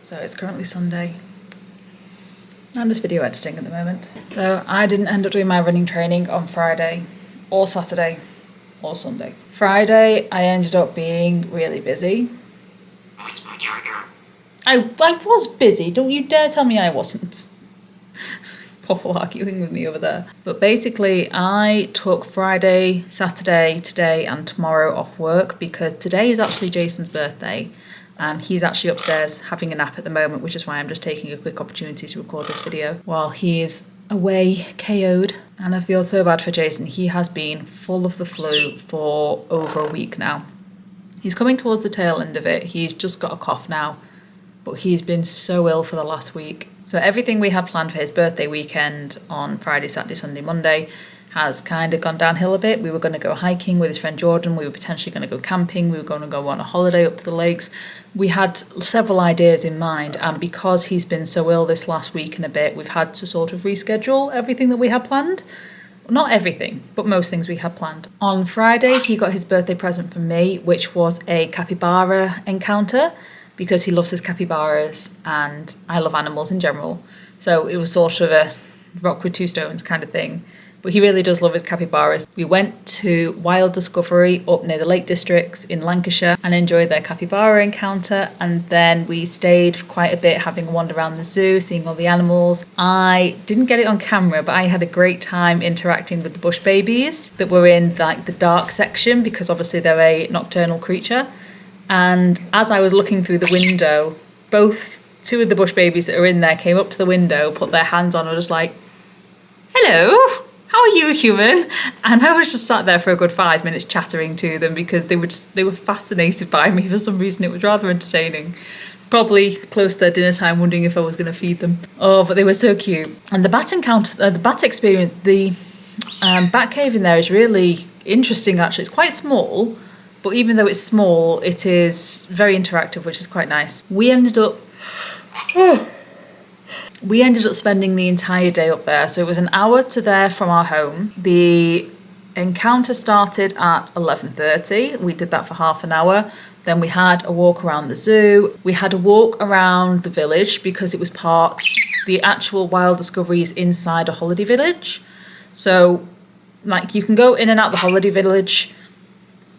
So it's currently Sunday. I'm just video editing at the moment. So I didn't end up doing my running training on Friday or Saturday or Sunday. Friday I ended up being really busy. I was busy, don't you dare tell me I wasn't. People arguing with me over there. But basically I took Friday, Saturday, today and tomorrow off work because today is actually Jason's birthday. He's actually upstairs having a nap at the moment, which is why I'm just taking a quick opportunity to record this video while he is away KO'd. And I feel so bad for Jason. He has been full of the flu for over a week now. He's coming towards the tail end of it. He's just got a cough now, but he's been so ill for the last week. So everything we had planned for his birthday weekend on Friday, Saturday, Sunday, Monday has kind of gone downhill a bit. We were going to go hiking with his friend Jordan. We were potentially going to go camping. We were going to go on a holiday up to the lakes. We had several ideas in mind, and because he's been so ill this last week and a bit, we've had to sort of reschedule everything that we had planned. Not everything, but most things we had planned. On Friday, he got his birthday present from me, which was a capybara encounter, because he loves his capybaras and I love animals in general. So it was sort of a rock with two stones kind of thing. But he really does love his capybaras. We went to Wild Discovery up near the Lake Districts in Lancashire and enjoyed their capybara encounter. And then we stayed for quite a bit having a wander around the zoo, seeing all the animals. I didn't get it on camera, but I had a great time interacting with the bush babies that were in like the dark section because obviously they're a nocturnal creature. And as I was looking through the window, two of the bush babies that are in there came up to the window, put their hands on, and were just like, "Hello, how are you, human?" And I was just sat there for a good 5 minutes chattering to them because they were fascinated by me for some reason. It was rather entertaining. Probably close to their dinner time, wondering if I was going to feed them. Oh, but they were so cute. And the bat encounter, the bat experience, the bat cave in there is really interesting. Actually, it's quite small. But even though it's small, it is very interactive, which is quite nice. We ended up spending the entire day up there. So it was an hour to there from our home. The encounter started at 11:30. We did that for half an hour. Then we had a walk around the zoo. We had a walk around the village because it was the actual Wild Discovery is inside a holiday village. So like you can go in and out the holiday village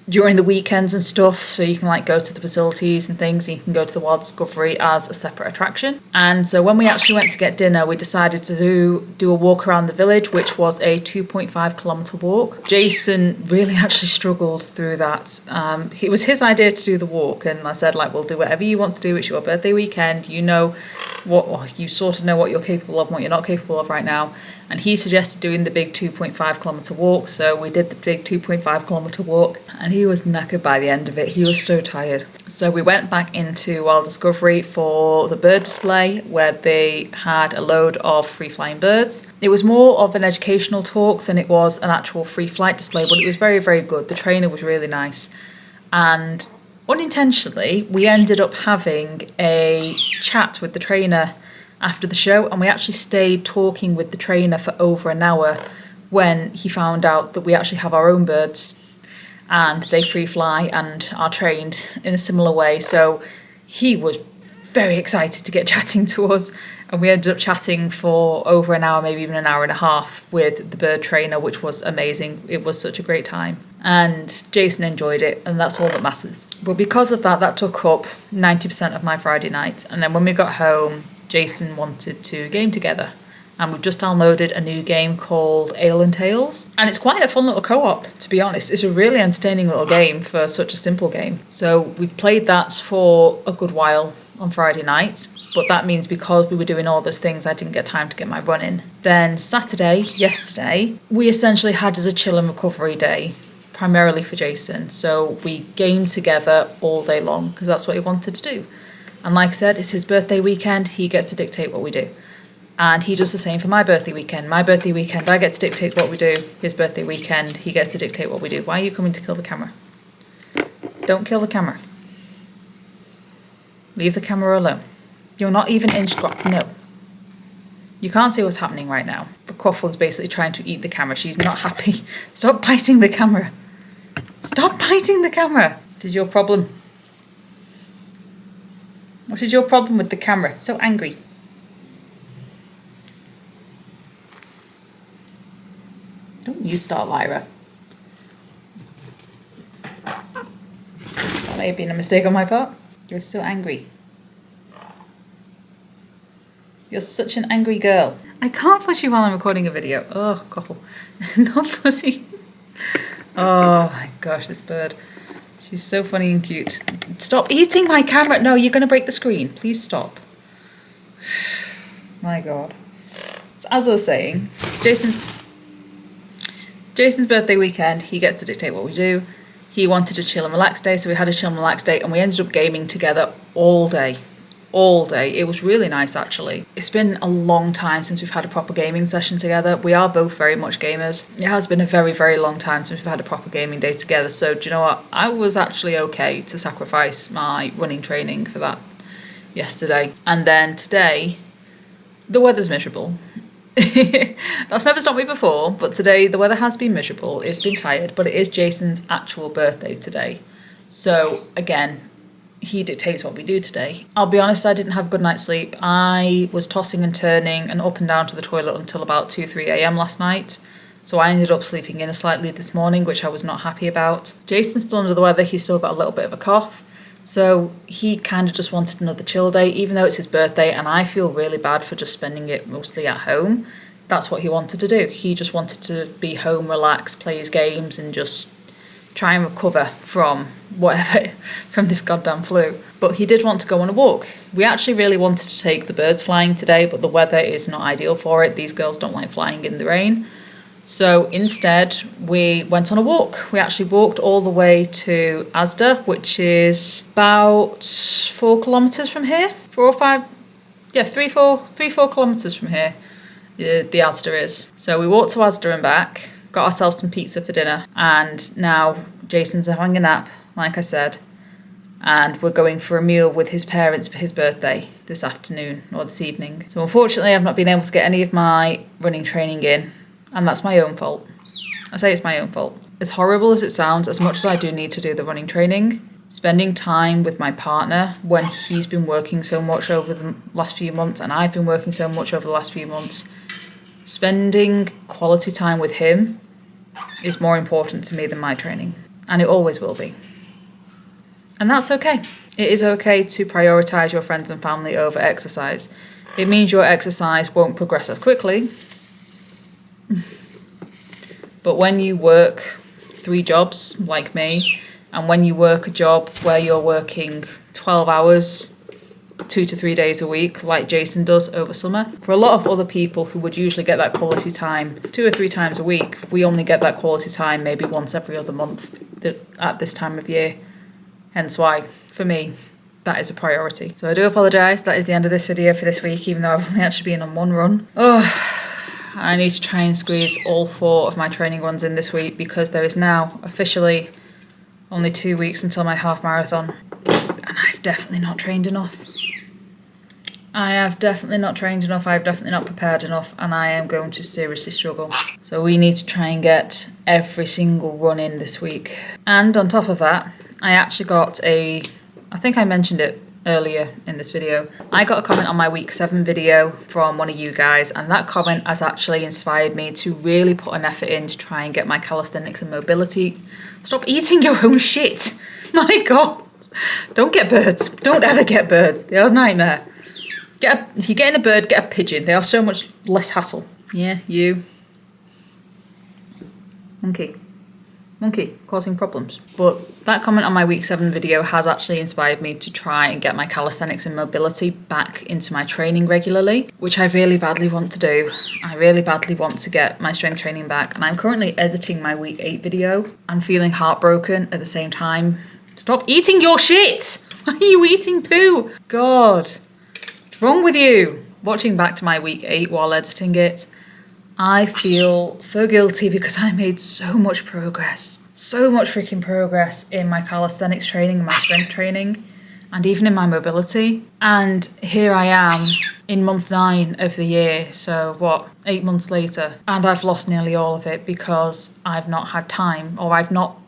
during the weekends and stuff, so you can like go to the facilities and things, and you can go to the Wild Discovery as a separate attraction. And so when we actually went to get dinner, we decided to do a walk around the village, which was a 2.5 kilometre walk. Jason really actually struggled through that. It was his idea to do the walk, and I said like, we'll do whatever you want to do, it's your birthday weekend, you know you sort of know what you're capable of and what you're not capable of right now. And he suggested doing the big 2.5 kilometre walk, so we did the big 2.5 kilometre walk, and he was knackered by the end of it. He was so tired. So we went back into Wild Discovery for the bird display, where they had a load of free-flying birds. It was more of an educational talk than it was an actual free flight display, but it was very, very good. The trainer was really nice. And unintentionally, we ended up having a chat with the trainer after the show, and we actually stayed talking with the trainer for over an hour when he found out that we actually have our own birds and they free fly and are trained in a similar way. So he was very excited to get chatting to us, and we ended up chatting for over an hour, maybe even an hour and a half with the bird trainer, which was amazing. It was such a great time, and Jason enjoyed it, and that's all that matters. But because of that took up 90% of my Friday night. And then when we got home, Jason wanted to game together, and we've just downloaded a new game called Ale and Tales, and it's quite a fun little co-op, to be honest. It's a really entertaining little game for such a simple game. So we've played that for a good while on Friday nights, but that means because we were doing all those things, I didn't get time to get my run in. Then yesterday, we essentially had as a chill and recovery day, primarily for Jason. So we gamed together all day long because that's what he wanted to do. And like I said, it's his birthday weekend. He gets to dictate what we do. And he does the same for my birthday weekend. My birthday weekend, I get to dictate what we do. His birthday weekend, he gets to dictate what we do. Why are you coming to kill the camera? Don't kill the camera. Leave the camera alone. You're not even no. You can't see what's happening right now. But Quaffle's basically trying to eat the camera. She's not happy. Stop biting the camera. Stop biting the camera. It is your problem. What is your problem with the camera? So angry. Don't you start, Lyra. That may have been a mistake on my part. You're so angry. You're such an angry girl. I can't fuss you while I'm recording a video. Oh, couple. Not fussy. Oh my gosh, this bird. She's so funny and cute. Stop eating my camera. No, you're going to break the screen. Please stop. My God. So as I was saying, Jason's birthday weekend, he gets to dictate what we do. He wanted a chill and relax day, so we had a chill and relax day, and we ended up gaming together all day. All day. It was really nice, actually. It's been a long time since we've had a proper gaming session together. We are both very much gamers. It has been a very, very long time since we've had a proper gaming day together. So do you know what? I was actually okay to sacrifice my running training for that yesterday. And then today, the weather's miserable. That's never stopped me before, but today the weather has been miserable. It's been tired, but it is Jason's actual birthday today. So again, he dictates what we do today. I'll be honest, I didn't have a good night's sleep. I was tossing and turning and up and down to the toilet until about 2-3 a.m. last night. So I ended up sleeping in slightly this morning, which I was not happy about. Jason's still under the weather. He's still got a little bit of a cough. So he kind of just wanted another chill day, even though it's his birthday, and I feel really bad for just spending it mostly at home. That's what he wanted to do. He just wanted to be home, relax, play his games, and just try and recover from whatever, from this goddamn flu. But he did want to go on a walk. We actually really wanted to take the birds flying today, but the weather is not ideal for it. These girls don't like flying in the rain. So instead, we went on a walk. We actually walked all the way to Asda, which is about 4 kilometres from here. 4 or 5, yeah, 3-4 kilometres from here, the Asda is. So we walked to Asda and back, got ourselves some pizza for dinner, and now Jason's having a nap, like I said, and we're going for a meal with his parents for his birthday this afternoon or this evening. So unfortunately, I've not been able to get any of my running training in, and that's my own fault. I say it's my own fault. As horrible as it sounds, as much as I do need to do the running training, spending time with my partner when he's been working so much over the last few months and I've been working so much over the last few months, spending quality time with him is more important to me than my training. And it always will be. And that's okay. It is okay to prioritise your friends and family over exercise. It means your exercise won't progress as quickly. But when you work 3 jobs like me, and when you work a job where you're working 12 hours, 2 to 3 days a week, like Jason does over summer, for a lot of other people who would usually get that quality time 2 or 3 times a week, we only get that quality time maybe once every other month at this time of year. Hence why, for me, that is a priority. So I do apologise, that is the end of this video for this week, even though I've only actually been on 1 run. I need to try and squeeze all 4 of my training runs in this week because there is now officially only 2 weeks until my half marathon, and I've definitely not trained enough. I have definitely not trained enough, I've definitely not prepared enough, and I am going to seriously struggle. So we need to try and get every single run in this week. And on top of that, I actually got I think I mentioned it earlier in this video, I got a comment on my week 7 video from one of you guys, and that comment has actually inspired me to really put an effort in to try and get my calisthenics and mobility. Stop eating your own shit! My God! Don't get birds. Don't ever get birds. They are a nightmare. If you're getting a bird, get a pigeon. They are so much less hassle. Yeah, you. Monkey, causing problems. But that comment on my week 7 video has actually inspired me to try and get my calisthenics and mobility back into my training regularly, which I really badly want to do. I really badly want to get my strength training back, and I'm currently editing my week 8 video. I'm feeling heartbroken at the same time. Stop eating your shit! Why are you eating poo? God, what's wrong with you? Watching back to my week 8 while editing it, I feel so guilty because I made so much progress. So much freaking progress in my calisthenics training, my strength training, and even in my mobility. And here I am in month 9 of the year, so what, 8 months later, and I've lost nearly all of it because I've not had time, or I've not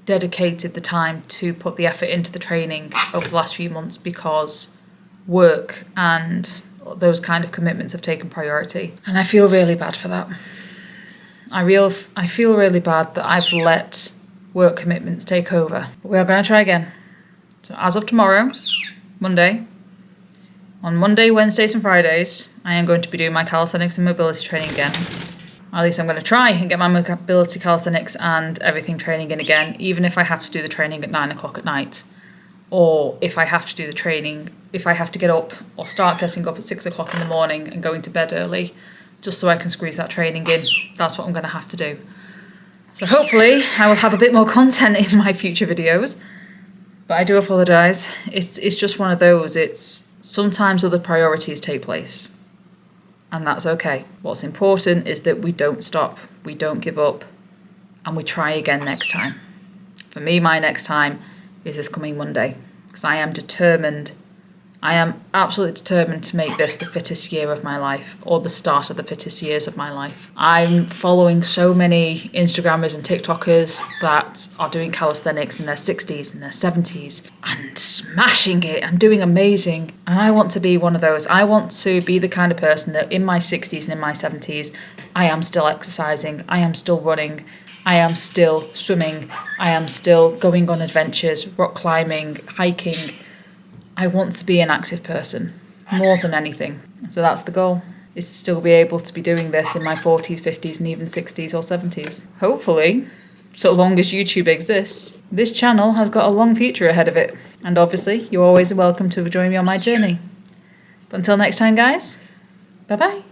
dedicated the time to put the effort into the training over the last few months because work and those kind of commitments have taken priority. And I feel really bad for that. I feel really bad that I've let work commitments take over. But we are going to try again. So as of tomorrow, Monday, on Monday, Wednesdays and Fridays, I am going to be doing my calisthenics and mobility training again. At least I'm going to try and get my mobility, calisthenics and everything training in again, even if I have to do the training at 9 o'clock at night. Or if I have to do the training, if I have to get up or start getting up at 6 o'clock in the morning and going to bed early, just so I can squeeze that training in. That's what I'm going to have to do. So hopefully I will have a bit more content in my future videos. But I do apologise. It's just one of those. It's sometimes other priorities take place. And that's okay. What's important is that we don't stop, we don't give up, and we try again next time. For me, my next time is this coming Monday, because I am determined, I am absolutely determined to make this the fittest year of my life, or the start of the fittest years of my life. I'm following so many Instagrammers and TikTokers that are doing calisthenics in their 60s and their 70s and smashing it and doing amazing. And I want to be one of those. I want to be the kind of person that in my 60s and in my 70s, I am still exercising, I am still running, I am still swimming, I am still going on adventures, rock climbing, hiking. I want to be an active person more than anything. So that's the goal, is to still be able to be doing this in my 40s, 50s and even 60s or 70s. Hopefully, so long as YouTube exists, this channel has got a long future ahead of it. And obviously, you're always welcome to join me on my journey. But until next time, guys, bye-bye.